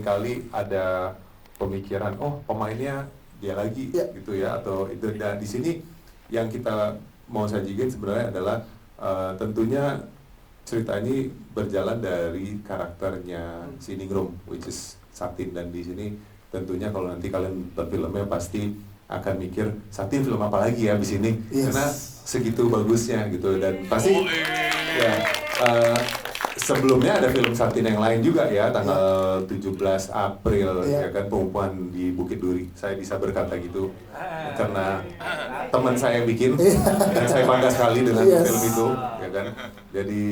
seringkali ada pemikiran, oh pemainnya dia lagi gitu ya, atau itu. Dan di sini yang kita mau sajikan sebenarnya adalah tentunya cerita ini berjalan dari karakternya si Ningrum, which is Satin. Dan di sini tentunya kalau nanti kalian nonton filmnya pasti akan mikir Satin film apa lagi ya abis ini, karena segitu bagusnya gitu. Dan pasti ya sebelumnya ada film Satin yang lain juga ya, tanggal 17 April ya kan, pengumuman di Bukit Duri. Saya bisa berkata gitu karena teman saya bikin dan saya bangga sekali dengan film itu ya kan. Jadi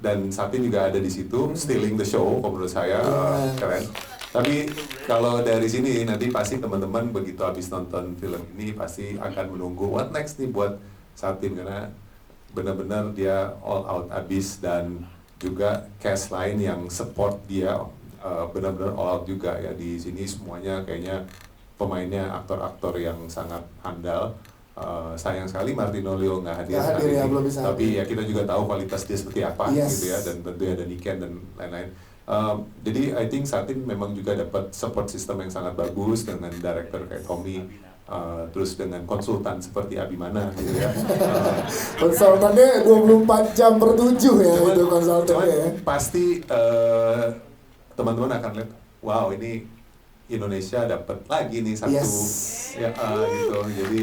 dan Satin juga ada di situ, stealing the show menurut saya, keren. Tapi kalau dari sini nanti pasti teman-teman begitu habis nonton film ini pasti akan menunggu what next nih buat Satin, karena benar-benar dia all out abis. Dan juga cast lain yang support dia benar-benar all out juga ya. Di sini semuanya kayaknya pemainnya aktor-aktor yang sangat handal. Sayang sekali Martino Leo nggak hadir hari ini, belum bisa tapi hadir. ya kita juga tahu kualitas dia seperti apa gitu ya. Dan tentunya ada Niken dan lain-lain. Jadi I think Satin memang juga dapat support system yang sangat bagus dengan director kayak Tommy. Terus dengan konsultan seperti Abimana gitu ya. Konsultannya 24 jam per 7 ya, itu konsultannya ya. Pasti teman-teman akan lihat, wow ini Indonesia dapat lagi nih satu ya gitu. Jadi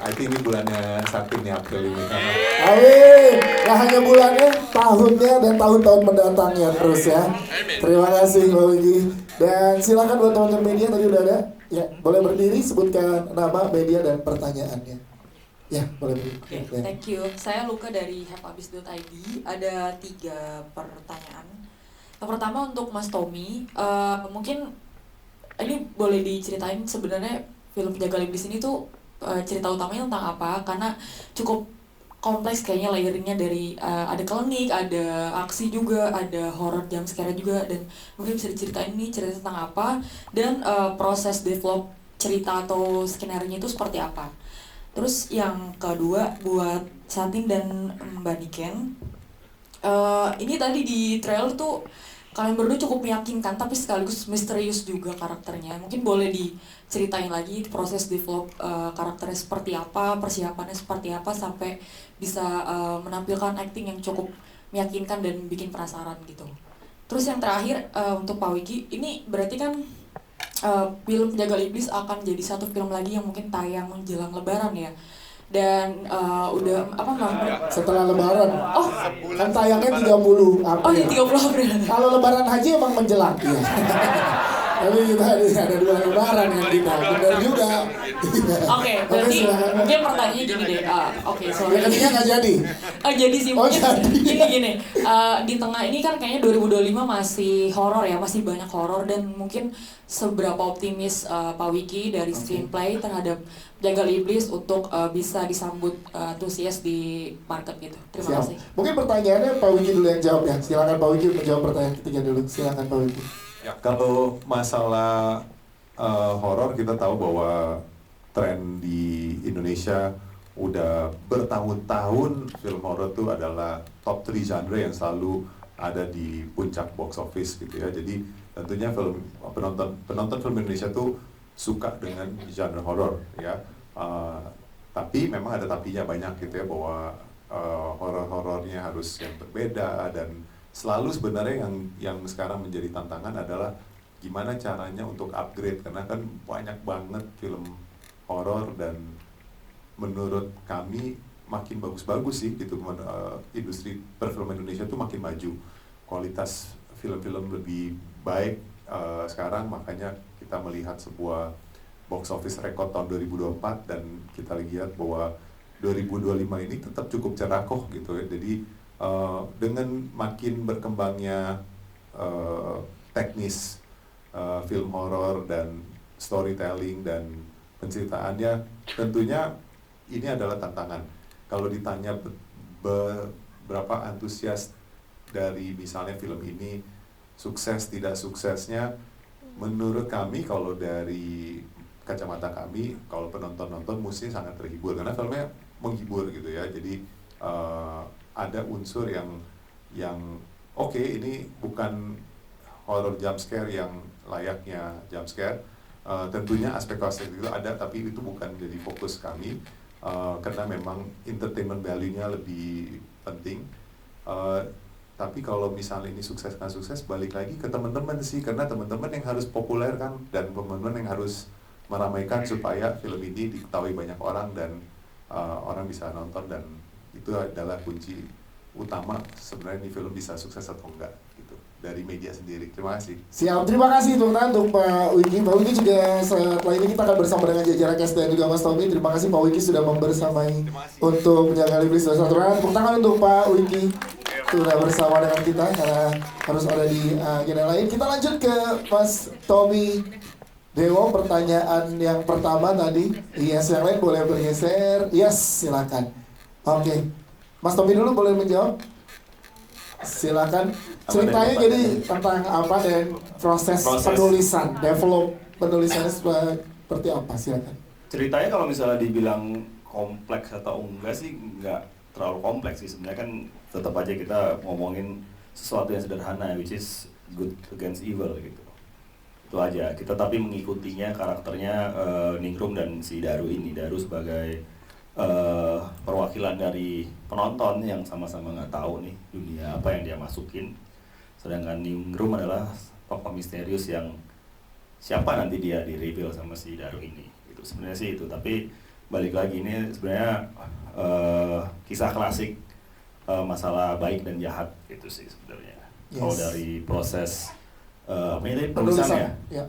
I think ini bulannya Satin nih, April ini. Amin. Nah hanya bulannya, tahunnya dan tahun-tahun mendatangnya terus ya. Terima kasih Mbak Wiki. Dan silakan buat teman-teman media, tadi udah ada. Ya, boleh berdiri, sebutkan nama, media, dan pertanyaannya. Ya, boleh berdiri. Thank you. Saya Luka dari haveabis.id. Ada 3 pertanyaan. Yang pertama untuk Mas Tommy, mungkin ini boleh diceritain sebenarnya film Penjaga Iblis ini tuh cerita utamanya tentang apa? Karena cukup kompleks kayaknya layeringnya, dari ada klinik, ada aksi juga, ada horror jump scare juga. Dan mungkin bisa diceritain ini cerita tentang apa, dan proses develop cerita atau skenario-nya itu seperti apa. Terus yang kedua buat Satin dan Mbak Niken, ini tadi di trailer tuh kalian berdua cukup meyakinkan tapi sekaligus misterius juga karakternya. Mungkin boleh diceritain lagi proses develop karakternya seperti apa, persiapannya seperti apa sampai bisa menampilkan acting yang cukup meyakinkan dan bikin penasaran gitu. Terus yang terakhir untuk Pak Wiki, ini berarti kan film Penjaga Iblis akan jadi satu film lagi yang mungkin tayang menjelang Lebaran ya. Dan udah apa namanya? Setelah Lebaran. Oh, kan tayangnya 30 April. Oh iya 30 April. Kalau Lebaran Haji emang menjelang. Iya. Tapi kita ada 2 Lebaran yang kita. Benar juga. Oke, berarti mungkin pertanyaannya gini deh. Oke, sorry. Yang ketiga nggak jadi. Jadi sih mungkin jadi. gini. Di tengah ini kan kayaknya 2025 masih horor ya, masih banyak horor. Dan mungkin seberapa optimis Pak Wiki dari screenplay terhadap Penjaga Iblis untuk bisa disambut antusias di market gitu. Terima kasih. Mungkin pertanyaannya Pak Wiki dulu yang jawab ya. Silakan Pak Wiki menjawab pertanyaan ketiga dulu. Silakan Pak Wiki. Ya, kalau masalah horor, kita tahu bahwa tren di Indonesia udah bertahun-tahun film horor itu adalah top 3 genre yang selalu ada di puncak box office gitu ya. Jadi tentunya penonton film Indonesia tuh suka dengan genre horor ya. Tapi memang ada tapinya banyak gitu ya, bahwa horor-horornya harus yang berbeda. Dan selalu sebenarnya yang sekarang menjadi tantangan adalah gimana caranya untuk upgrade, karena kan banyak banget film horor. Dan menurut kami makin bagus-bagus sih gitu, industri perfilman Indonesia tuh makin maju, kualitas film-film lebih baik sekarang. Makanya kita melihat sebuah box office record tahun 2024, dan kita lihat bahwa 2025 ini tetap cukup cerah kok gitu ya. Jadi dengan makin berkembangnya teknis film horor dan storytelling dan penceritaannya, tentunya ini adalah tantangan. Kalau ditanya berapa antusias dari misalnya film ini, sukses tidak suksesnya, menurut kami kalau dari kacamata kami, kalau penonton mesti sangat terhibur, karena filmnya menghibur gitu ya. Jadi ada unsur yang oke, ini bukan horror jump scare yang layaknya jump scare. Tentunya aspek-aspek itu ada, tapi itu bukan jadi fokus kami, karena memang entertainment value-nya lebih penting. Tapi kalau misalnya ini sukses kan sukses, balik lagi ke teman-teman sih, karena teman-teman yang harus populer kan, dan teman-teman yang harus meramaikan supaya film ini diketahui banyak orang dan orang bisa nonton, dan itu adalah kunci utama sebenarnya ini film bisa sukses atau enggak gitu dari media sendiri. Terima kasih. Siap, terima kasih untuk Pak Wiki. Pak Wiki juga setelah ini kita akan bersama dengan jajaran cast dan juga Mas Tommy. Terima kasih Pak Wiki sudah membersamai untuk menjaga Libris 21 Ruangan. Tepuk tangan untuk Pak Wiki sudah bersama dengan kita karena harus ada di agenda lain. Kita lanjut ke Mas Tommy Dewo. Pertanyaan yang pertama tadi, yes, yang lain boleh bergeser. Yes, silakan. Oke, Mas Tommy dulu boleh menjawab. Silakan. Ceritanya jadi tentang apa dan proses penulisan, develop penulisannya seperti apa? Silakan. Ceritanya kalau misalnya dibilang kompleks atau enggak sih enggak terlalu kompleks sih, sebenarnya kan tetap aja kita ngomongin sesuatu yang sederhana, which is good against evil gitu. Itu aja. Kita tapi mengikutinya karakternya Ningrum dan si Daru ini. Daru sebagai perwakilan dari penonton yang sama-sama nggak tahu nih dunia apa yang dia masukin, sedangkan Ningrum adalah tokoh misterius yang siapa nanti dia di reveal sama si Daru ini. Itu sebenarnya sih itu, tapi balik lagi ini sebenarnya kisah klasik masalah baik dan jahat itu sih sebenarnya. Yes. Kalau dari proses apa ini penulisannya, ya.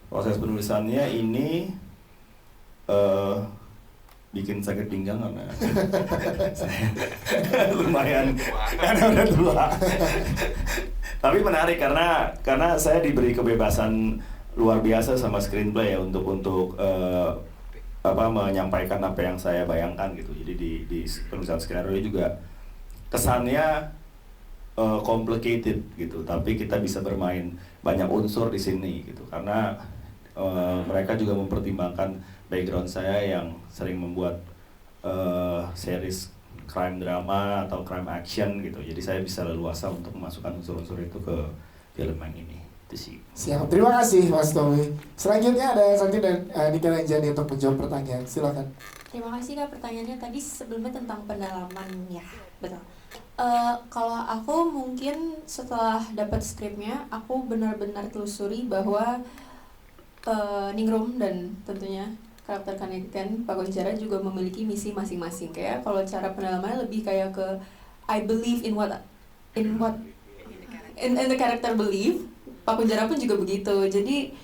Proses penulisannya ini bikin sakit pinggang karena saya lumayan karena udah tua. Tapi menarik karena saya diberi kebebasan luar biasa sama screenplay ya untuk menyampaikan apa yang saya bayangkan gitu. Jadi di penulisan skenario juga kesannya complicated gitu, tapi kita bisa bermain banyak unsur di sini gitu karena mereka juga mempertimbangkan background saya yang sering membuat series crime drama atau crime action gitu, jadi saya bisa leluasa untuk memasukkan unsur-unsur itu ke film yang ini. Itu sih. Siap, terima kasih Mas Tommy. Selanjutnya ada Santi dan Nika Renjani untuk menjawab pertanyaan. Silakan. Terima kasih Kak, pertanyaannya tadi sebelumnya tentang pendalaman ya, betul. Kalau aku mungkin setelah dapat skripnya, aku benar-benar telusuri bahwa Ningrum dan tentunya karakter Kaneken Pak Gonjara juga memiliki misi masing-masing. Kayak kalau cara pendalamannya lebih kayak ke I believe in the character believe. Pak Gonjara pun juga begitu. Jadi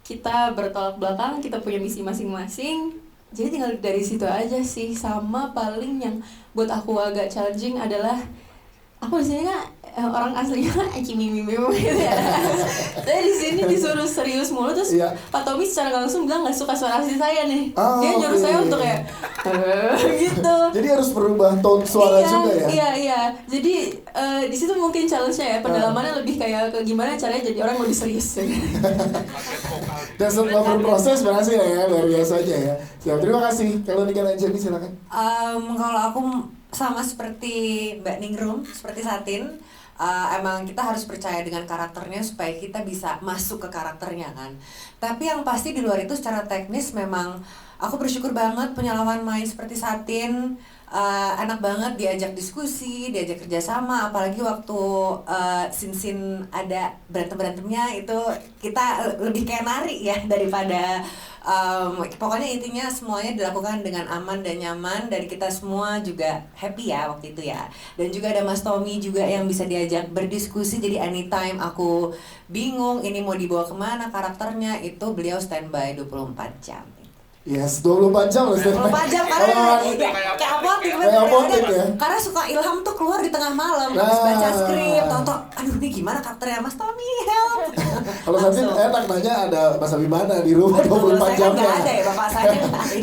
kita bertolak belakang, kita punya misi masing-masing. Jadi tinggal dari situ aja sih. Sama paling yang buat aku agak challenging adalah aku di sini kan orang aslinya cimimim gitu ya. Saya di sini disuruh serius mulu terus Pak Tommy secara langsung bilang nggak suka suara asli saya nih. Dia nyuruh saya untuk kayak gitu. Jadi harus berubah tone suara juga ya. Iya. Jadi di situ mungkin challenge-nya ya, pendalamannya lebih kayak ke gimana caranya jadi orang lebih serius. Dan setelah berproses berhasil ya, luar biasa aja ya. Siap, terima kasih. Kalau Nika Renjani silakan. Kalau aku sama seperti Mbak Ningrum, seperti Satin, emang kita harus percaya dengan karakternya supaya kita bisa masuk ke karakternya kan. Tapi yang pasti di luar itu secara teknis memang aku bersyukur banget punya lawan main seperti Satin. Enak banget diajak diskusi, diajak kerjasama, apalagi waktu scene-scene ada berantem-berantemnya itu kita lebih kayak nari ya daripada pokoknya intinya semuanya dilakukan dengan aman dan nyaman dan kita semua juga happy ya waktu itu ya. Dan juga ada Mas Tommy juga yang bisa diajak berdiskusi, jadi anytime aku bingung ini mau dibawa kemana karakternya itu beliau standby 24 jam. Yes, 24 jam loh. 24 jam karena kayak apotek ya. Karena suka ilham tuh keluar di tengah malam habis baca skrip, tonton, aduh ini gimana karakternya Mas Tommy, help. Kalau Santi enak nanya ada Mas Abimana di rumah 24 jamnya. Enggak ada ya Bapak saya.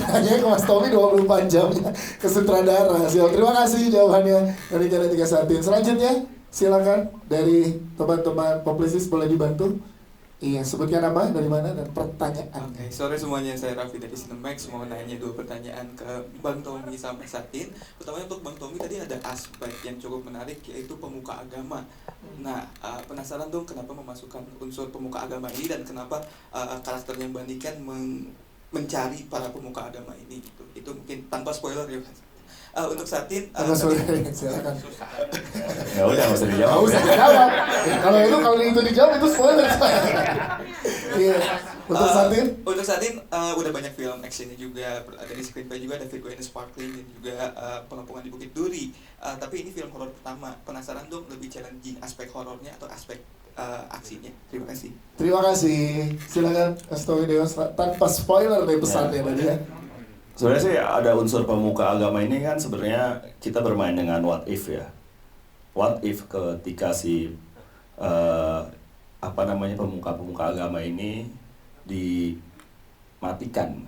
Hanya ke Mas Tommy 24 jamnya ke sutradara. Siap, terima kasih jawabannya dari Channel 3 Satin. Selanjutnya silakan dari teman-teman publisis boleh dibantu. Iya, sebutkan nama, dari mana, dan pertanyaan. Oke, sore semuanya, saya Raffi dari Cinemax. Mau nanya 2 pertanyaan ke Bang Tommy sama Satin. Pertama untuk Bang Tommy, tadi ada aspek yang cukup menarik, yaitu pemuka agama. Nah, penasaran dong kenapa memasukkan unsur pemuka agama ini, dan kenapa karakternya Mbak Niken mencari para pemuka agama ini gitu. Itu mungkin tanpa spoiler ya, Mas. Untuk Satin, Silakan. Ya udah nggak usah dijawab. Nggak usah dijawab. Kalau itu dijawab itu spoiler. Iya. Untuk Satin? Untuk Satin udah banyak film actionnya juga, ada di screenplay juga, ada Virgo and Sparkling, dan juga Pengepungan di Bukit Duri. Tapi ini film horor pertama. Penasaran dong lebih challenging aspek horornya atau aspek aksinya? Terima kasih. Terima kasih. Silakan Astowi Dewas tanpa spoiler nih pesannya tadi ya. Sebenarnya sih ada unsur pemuka agama ini kan sebenarnya kita bermain dengan what if ya. What if ketika si pemuka agama ini dimatikan.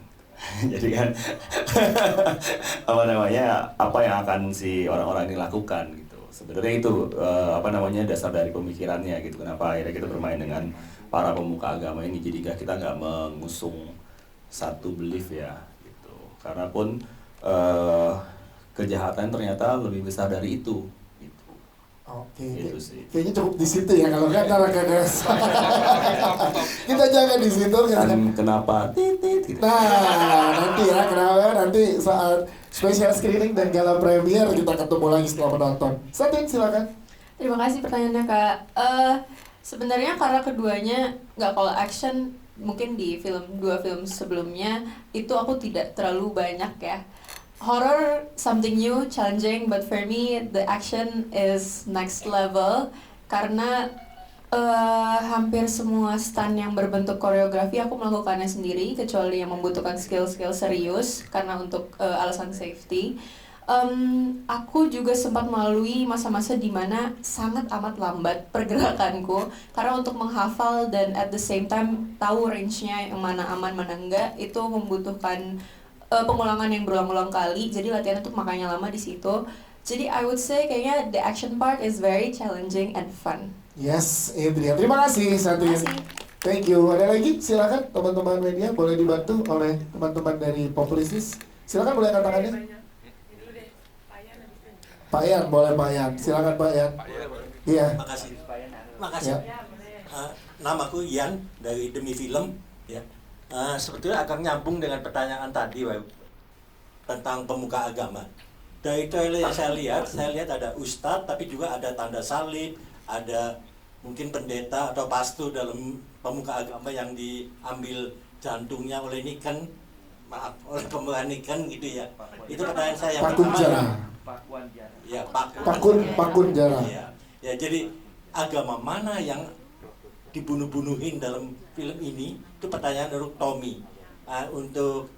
Jadi kan apa yang akan si orang-orang ini lakukan gitu. Sebenarnya itu dasar dari pemikirannya gitu. Kenapa akhirnya kita bermain dengan para pemuka agama ini. Jadi kita nggak mengusung satu belief ya. Karena pun kejahatan ternyata lebih besar dari itu gitu. Oke, Itu sih. kayaknya cukup di situ ya kalau nggak Karakedes. Kita jangan di situ kan. Kenapa titit gitu. Nah, nanti ya kenapa nanti saat special screening dan gala premier kita ketemu lagi setelah menonton. Satin silakan. Terima kasih pertanyaannya Kak. Sebenarnya karena keduanya nggak, kalau action mungkin di 2 film sebelumnya itu aku tidak terlalu banyak ya. Horror something new, challenging, but for me the action is next level karena hampir semua stunt yang berbentuk koreografi aku melakukannya sendiri, kecuali yang membutuhkan skill-skill serius karena untuk alasan safety. Aku juga sempat melalui masa-masa di mana sangat amat lambat pergerakanku karena untuk menghafal dan at the same time tahu range-nya yang mana aman mana enggak itu membutuhkan pengulangan yang berulang-ulang kali, jadi latihan itu makanya lama di situ. Jadi I would say kayaknya the action part is very challenging and fun. Yes, Adrian. Terima kasih Satin. Terima kasih. Thank you. Ada lagi? Silakan teman-teman media boleh dibantu oleh teman-teman dari Populisis. Silakan boleh katakannya. Pak Yan, boleh Pak Yan. Silakan Pak Yan. Iya. Makasih. Makasih. Ya. Namaku Yan dari Demi Film. Ya. Sebetulnya akan nyambung dengan pertanyaan tadi, tentang pemuka agama. Dari trailer yang saya lihat ada ustadz, tapi juga ada tanda salib, ada mungkin pendeta atau pastor dalam pemuka agama yang diambil jantungnya oleh Niken, oleh pemeran Niken gitu ya. Itu pertanyaan saya yang Pakun pertama. Jara. Ya, Pakun Jara. Ya, jadi agama mana yang dibunuh-bunuhin dalam film ini? Itu pertanyaan dari Tommy. Untuk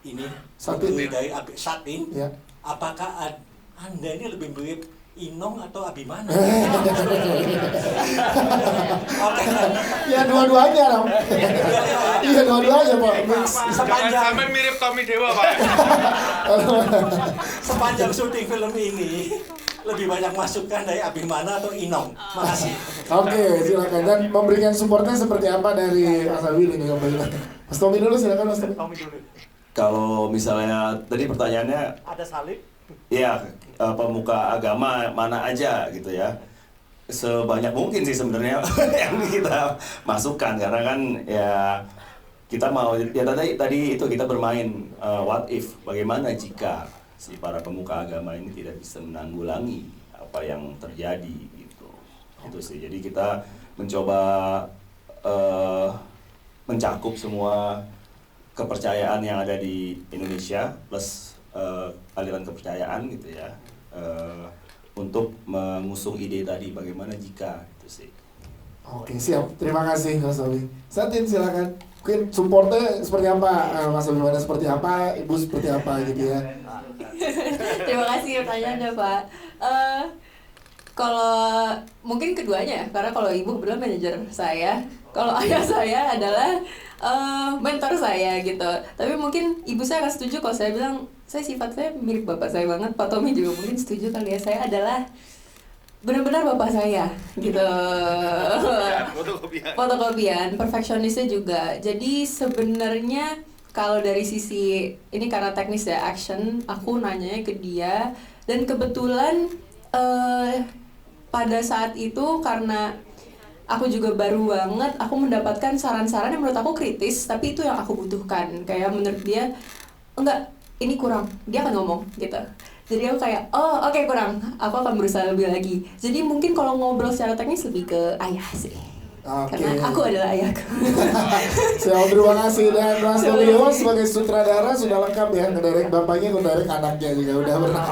ini Satin. dari Satin, Ya. apakah Anda ini lebih mirip Inong atau Abimana? Oke. Ya dua-duanya dong. Iya dua-duanya Pak. Mix. Sampai mirip Tommy Dewa Pak. Sepanjang syuting film ini lebih banyak masukan dari Abimana atau Inong? Makasih. Oke, silakan. Dan memberikan supportnya seperti apa dari Mas Awil ini kembali. Mas Tommy dulu silakan Mas Tommy. Kalau misalnya tadi pertanyaannya Ada salib? ya pemuka agama mana aja gitu ya. Sebanyak mungkin sih sebenarnya yang kita masukkan karena kan ya kita mau ya tadi itu kita bermain what if, bagaimana jika si para pemuka agama ini tidak bisa menanggulangi apa yang terjadi gitu. Itu sih. Jadi kita mencoba mencakup semua kepercayaan yang ada di Indonesia plus aliran kepercayaan gitu ya, untuk mengusung ide tadi bagaimana jika itu sih. Oke, siap. Terima kasih Mas Tommy. Satin silakan. Mungkin supportnya seperti apa? Mas Abimana seperti apa? Ibu seperti apa gitu ya? Terima kasih pertanyaannya Pak. Kalau mungkin keduanya, karena kalau ibu kebetulan manajer saya, kalau ayah saya adalah mentor saya gitu. Tapi mungkin ibu saya akan setuju kalau saya bilang saya sifat saya mirip bapak saya banget. Pak Tommy juga mungkin setuju kali ya, saya adalah benar-benar bapak saya gitu. fotokopian, perfeksionisnya juga. Jadi sebenarnya kalau dari sisi ini karena teknis ya action, aku nanyanya ke dia dan kebetulan pada saat itu karena aku juga baru banget, aku mendapatkan saran-saran yang menurut aku kritis, tapi itu yang aku butuhkan. Kayak menurut dia, enggak, ini kurang. Dia akan ngomong gitu. Jadi aku kayak, oh oke, kurang. Aku akan berusaha lebih lagi. Jadi mungkin kalau ngobrol secara teknis lebih ke ayah sih. Karena aku adalah ayahku. Siap, terima kasih. Dan Mas Tomio sebagai sutradara sudah lengkap ya, ngedirect bapaknya, ngedirect anaknya juga udah pernah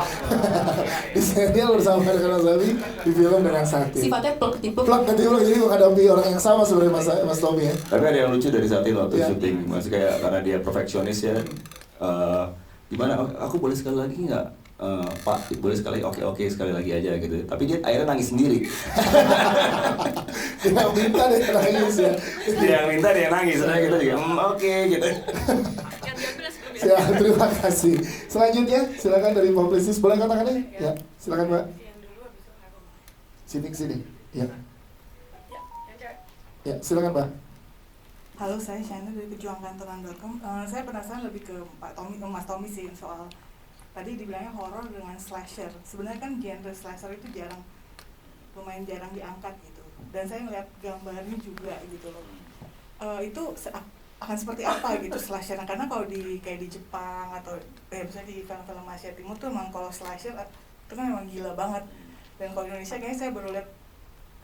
di serial bersama dengan Mas Abi, di film dengan Satin. Sifatnya plek ketiplek. Jadi menghadapi orang yang sama sebenarnya Mas Tommy ya. Tapi ada yang lucu dari Satin waktu syuting, masih kayak karena dia perfeksionis ya. Gimana? Aku boleh sekali lagi nggak? Pak, boleh sekali, oke sekali lagi aja gitu. Tapi dia akhirnya nangis sendiri. Dia minta dia nangis ya. Dia yang minta dia nangis, soalnya kita juga oke gitu. Siap, terima kasih. Selanjutnya silakan dari publicis, boleh katakannya? Ya, silakan Mbak. Sini. Ya. Ya, silakan Mbak. Halo, saya Shana dari pejuangkantoran.com. Saya penasaran lebih ke Mas Tommy sih soal tadi dibilangnya horor dengan slasher. Sebenarnya kan genre slasher itu lumayan jarang diangkat gitu. Dan saya ngeliat gambarnya juga gitu loh. Itu akan seperti apa gitu slasher? Karena kalau kayak di Jepang atau misalnya di film-film Asia Timur tuh emang kalau slasher itu kan memang gila banget. Dan kalau di Indonesia kayaknya saya baru lihat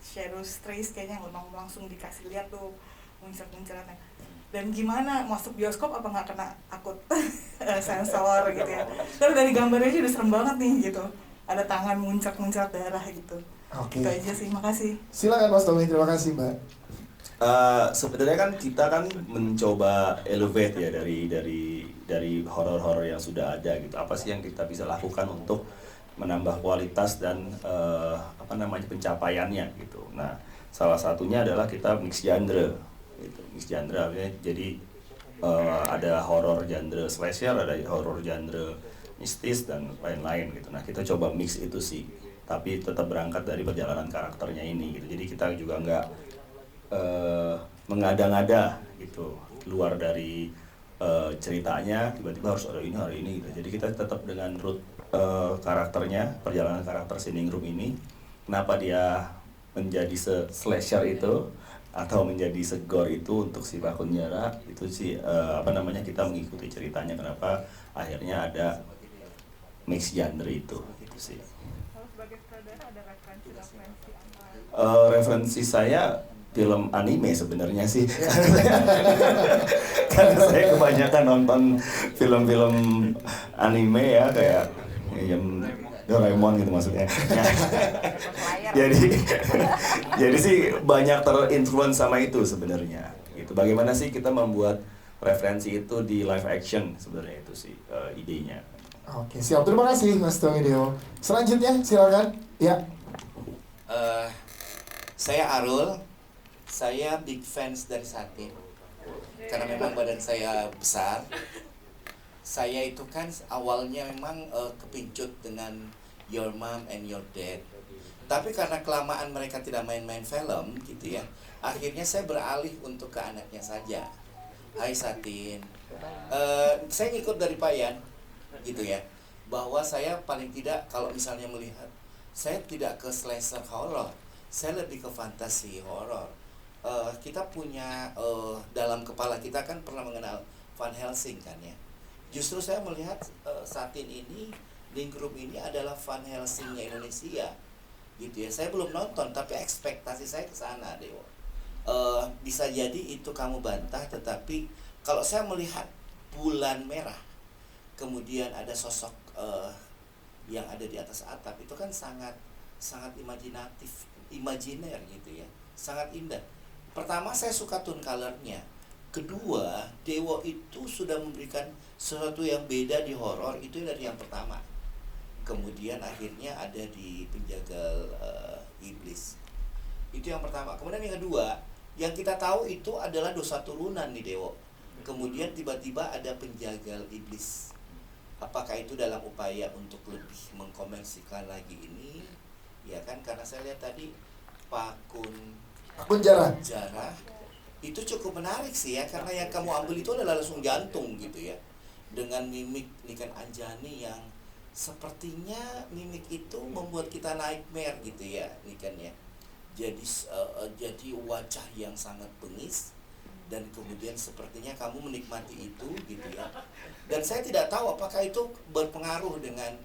Shadows Trace kayaknya memang langsung dikasih lihat tuh muncrat-muncratnya. Dan gimana masuk bioskop apa nggak kena takut sensor gitu ya? Tapi dari gambarnya aja udah serem banget nih gitu. Ada tangan muncrat darah gitu. Oke. Itu aja sih, makasih. Silakan Mas Tommy, terima kasih Mbak. Sebenarnya kan kita kan mencoba elevate ya dari horor-horor yang sudah ada gitu. Apa sih yang kita bisa lakukan untuk menambah kualitas dan pencapaiannya gitu. Nah, salah satunya adalah kita mix genre. Gitu. Mix genre jadi ada horor genre slasher, ada horor genre mistis dan lain-lain gitu. Nah, kita coba mix itu sih, tapi tetap berangkat dari perjalanan karakternya ini gitu. Jadi kita juga nggak mengada-ngada gitu, luar dari ceritanya tiba-tiba harus ada ini hari ini gitu. Jadi kita tetap dengan root karakternya, perjalanan karakter si Ningrum ini, kenapa dia menjadi slasher itu atau menjadi segor itu untuk si Bakun Jara itu sih kita mengikuti ceritanya kenapa akhirnya ada mix genre itu sih. Kalau sebagai sutradara ada referensi referensi saya film anime sebenarnya sih. Karena saya kebanyakan nonton film-film anime ya kayak yang Doraemon gitu maksudnya. jadi sih banyak terinfluence sama itu sebenarnya. Gitu. Bagaimana sih kita membuat referensi itu di live action sebenarnya itu sih idenya. Oke, siap. Terima kasih Mas Tommy Deo. Selanjutnya silakan. Ya. Saya Arul. Saya big fans dari Satin. Karena memang badan saya besar. Saya itu kan awalnya memang kepincut dengan Your Mom and Your Dad. Tapi karena kelamaan mereka tidak main-main film gitu ya, akhirnya saya beralih untuk ke anaknya saja. Hai Satin, saya ngikut dari Payan gitu ya, bahwa saya paling tidak kalau misalnya melihat, saya tidak ke slasher horror, saya lebih ke fantasi horror. Kita punya dalam kepala kita kan pernah mengenal Van Helsing kan ya. Justru saya melihat Satin ini, Ningrum ini adalah Van Helsingnya Indonesia, gitu ya. Saya belum nonton, tapi ekspektasi saya ke sana, Dewo. Bisa jadi itu kamu bantah, tetapi kalau saya melihat bulan merah, kemudian ada sosok yang ada di atas atap, itu kan sangat imajinatif, imajiner gitu ya, sangat indah. Pertama saya suka tone color-nya. Kedua, Dewo itu sudah memberikan sesuatu yang beda di horor itu dari yang pertama. Kemudian akhirnya ada di Penjagal Iblis. Itu yang pertama. Kemudian yang kedua, yang kita tahu itu adalah dosa turunan nih Dewo. Kemudian tiba-tiba ada Penjagal Iblis. Apakah itu dalam upaya untuk lebih mengkomersikan lagi ini? Ya kan, karena saya lihat tadi Pakun Penjara. Penjara itu cukup menarik sih ya, karena yang kamu ambil itu adalah langsung jantung gitu ya, dengan mimik Niken Anjani yang sepertinya mimik itu membuat kita nightmare gitu ya Niken ya. Jadi wajah yang sangat bengis, dan kemudian sepertinya kamu menikmati itu gitu ya. Dan saya tidak tahu apakah itu berpengaruh dengan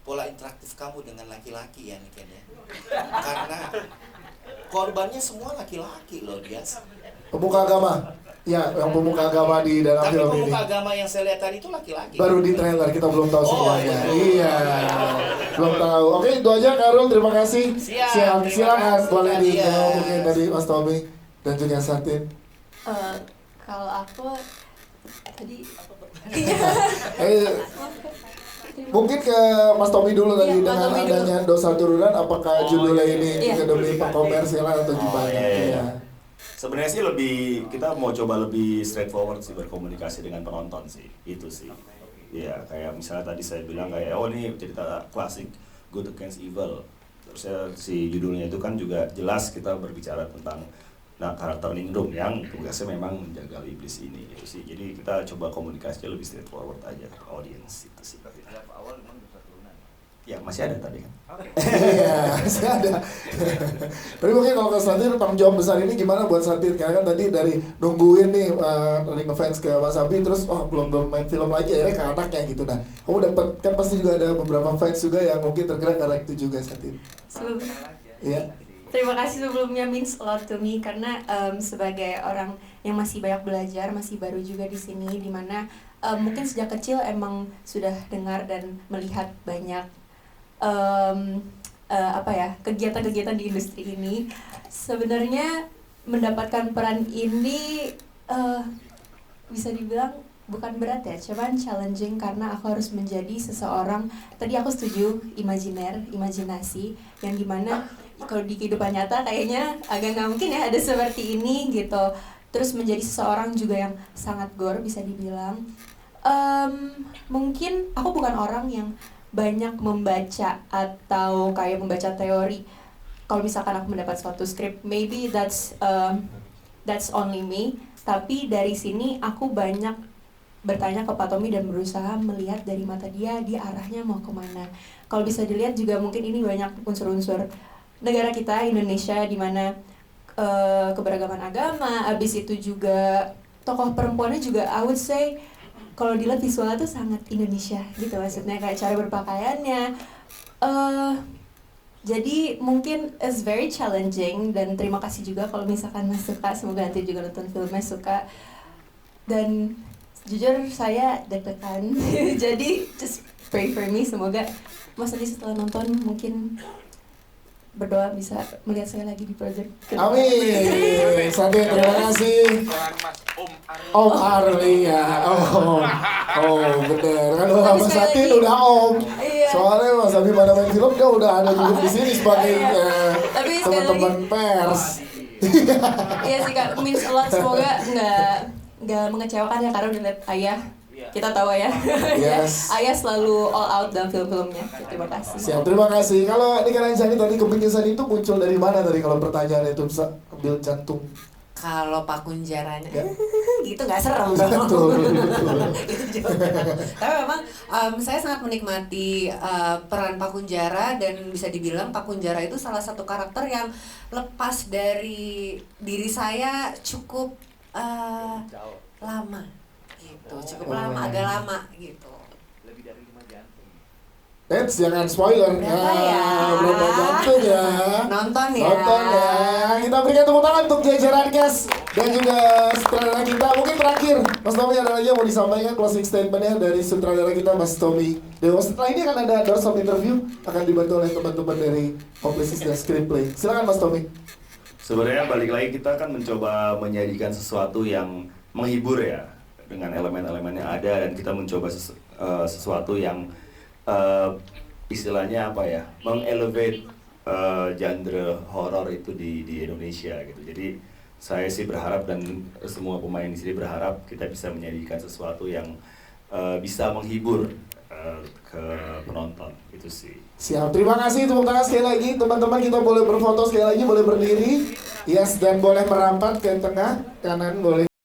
pola interaktif kamu dengan laki-laki ya Niken ya. Karena korbannya semua laki-laki loh dia. Pemuka agama. Ya, yang pemuka agama di dalam Tapi film ini. pemuka agama yang saya lihat tadi itu laki-laki. Baru di trailer, kita belum tahu semuanya. Iya, belum tahu. Oke, itu aja Karul, terima kasih. Siap, terima Silakan kasih, boleh Nadia. dijawab mungkin tadi Mas Tommy dan juga Satin. Kalau aku tadi Mungkin ke Mas Tommy dulu tadi Mas dengan Tommy dulu. adanya dosa turunan, apakah judulnya ini Iya. demi pengkomersialan atau gimana? Iya. Sebenarnya sih kita mau coba lebih straightforward sih berkomunikasi dengan penonton sih, itu sih. Ya kayak misalnya tadi saya bilang kayak ini cerita klasik Good Against Evil. Terusnya si judulnya itu kan juga jelas kita berbicara tentang karakter Ningrum yang tugasnya memang menjaga iblis ini gitu sih. Jadi kita coba komunikasinya lebih straightforward aja ke audience itu sih. Ya masih ada tadi kan. Iya, masih ada. Tapi mungkin kalau ke Satir, tanggung jawab besar ini gimana buat Satir? Karena kan tadi dari nungguin nih, dari ngefans ke Mas Abi, terus belum main film lagi, akhirnya ke anaknya gitu. Nah, kamu dapat, kan pasti juga ada beberapa fans juga yang mungkin tergerak karena itu juga Satir. Iya. Terima kasih sebelumnya, means a lot to me, karena sebagai orang yang masih banyak belajar, masih baru juga di sini, dimana mungkin sejak kecil emang sudah dengar dan melihat banyak kegiatan-kegiatan di industri ini. Sebenarnya mendapatkan peran ini bisa dibilang bukan berat ya, cuman challenging karena aku harus menjadi seseorang, tadi aku setuju, imajinasi, yang dimana kalau di kehidupan nyata kayaknya agak nggak mungkin ya ada seperti ini gitu. Terus menjadi seseorang juga yang sangat gore bisa dibilang. Mungkin aku bukan orang yang banyak membaca atau kayak membaca teori. Kalau misalkan aku mendapat suatu skrip, maybe that's only me. Tapi dari sini aku banyak bertanya ke Pak Tommy dan berusaha melihat dari mata dia arahnya mau kemana. Kalau bisa dilihat juga mungkin ini banyak unsur-unsur negara kita Indonesia, di mana keberagaman agama, abis itu juga tokoh perempuannya juga I would say kalau dilihat visualnya tuh sangat Indonesia gitu, maksudnya kayak cara berpakaiannya. Jadi mungkin it's very challenging, dan terima kasih juga kalau misalkan Mas suka, semoga nanti juga nonton filmnya suka. Dan jujur saya deg-degan, jadi just pray for me, semoga Mas tadi setelah nonton mungkin berdoa bisa melihat saya lagi di project. Amin. Satin, terima kasih. Om Arli ya. Oh bener kan, Mas Satin udah Om. Soalnya Mas Abi mana main film dia udah ada juga di sini sebagai teman-teman pers. Iya sih Kak, means a lot, semoga nggak mengecewakan ya, karena udah lihat Ayah. Kita tahu ya, Yes. Ayah selalu all out dalam film-filmnya. Terima kasih. Siap, terima kasih. Kalau Niken Anjani tadi kebingungan itu muncul dari mana tadi kalau pertanyaan itu bisa ambil jantung? Kalau Pak Kunjaranya, Ya. gitu nggak serem Betul. Itu juga. Tapi memang saya sangat menikmati peran Pak Kunjara, dan bisa dibilang Pak Kunjara itu salah satu karakter yang lepas dari diri saya cukup lama. Cukup lama, agak lama gitu. Lebih dari 5 jantung. Jangan spoiler. Berapa ya? Berapa jantung ya? Nonton ya. Nonton ya. Kita berikan tepuk tangan untuk jajaran cast dan juga sutradara kita. Mungkin terakhir, Mas Tommy ada lagi yang mau disampaikan closing statementnya dari sutradara kita, Mas Tommy Dewa. Setelah ini akan ada doorstop interview, akan dibantu oleh teman-teman dari publicist dan screenplay. Silakan Mas Tommy. Sebenarnya balik lagi kita akan mencoba menyajikan sesuatu yang menghibur ya, dengan elemen-elemen yang ada, dan kita mencoba sesuatu yang istilahnya apa ya, mengelevate genre horor itu di Indonesia gitu. Jadi saya sih berharap, dan semua pemain di sini berharap kita bisa menyajikan sesuatu yang bisa menghibur ke penonton itu sih. Siap, terima kasih, tepuk tangan sekali lagi. Teman-teman kita boleh berfoto sekali lagi, boleh berdiri. Yes, dan boleh merapat ke tengah, kanan boleh.